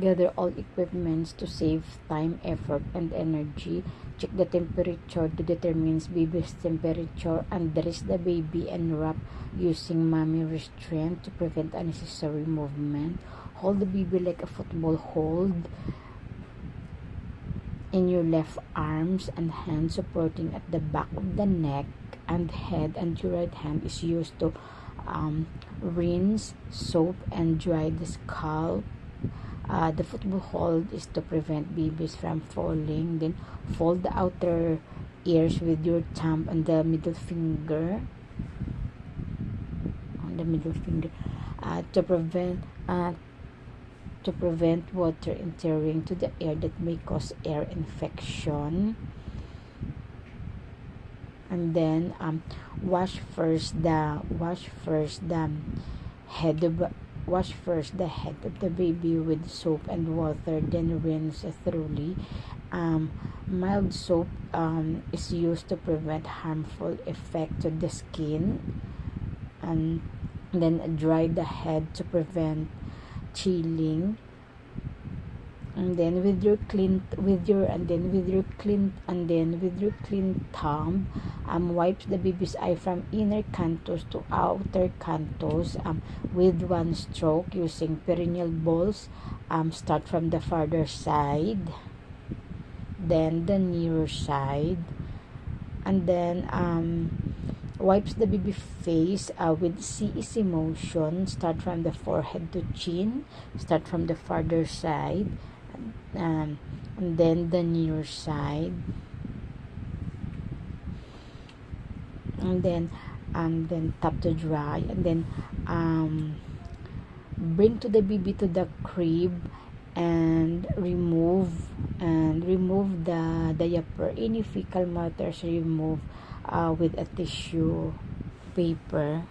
Gather all equipments to save time, effort, and energy. Check the temperature to determine baby's temperature. Undress the baby and wrap using mommy restraint to prevent unnecessary movement. Hold the baby like a football hold in your left arms and hands, supporting at the back of the neck and head, and your right hand is used to rinse, soap, and dry the scalp. The football hold is to prevent babies from falling. Then fold the outer ears with your thumb and the middle finger to prevent water entering to the air that may cause ear infection. And then wash first the head of the baby with soap and water, then rinse thoroughly. Mild soap is used to prevent harmful effect to the skin, and then dry the head to prevent chilling. And then with your clean thumb, wipe the baby's eye from inner canthus to outer canthus with one stroke using perineal balls. Start from the farther side, then the nearer side, and then wipes the baby face with easy motion. Start from the forehead to chin. Start from the farther side, and then the near side, and then tap to dry, and then bring to the baby to the crib and remove the diaper. Any fecal matters remove with a tissue paper.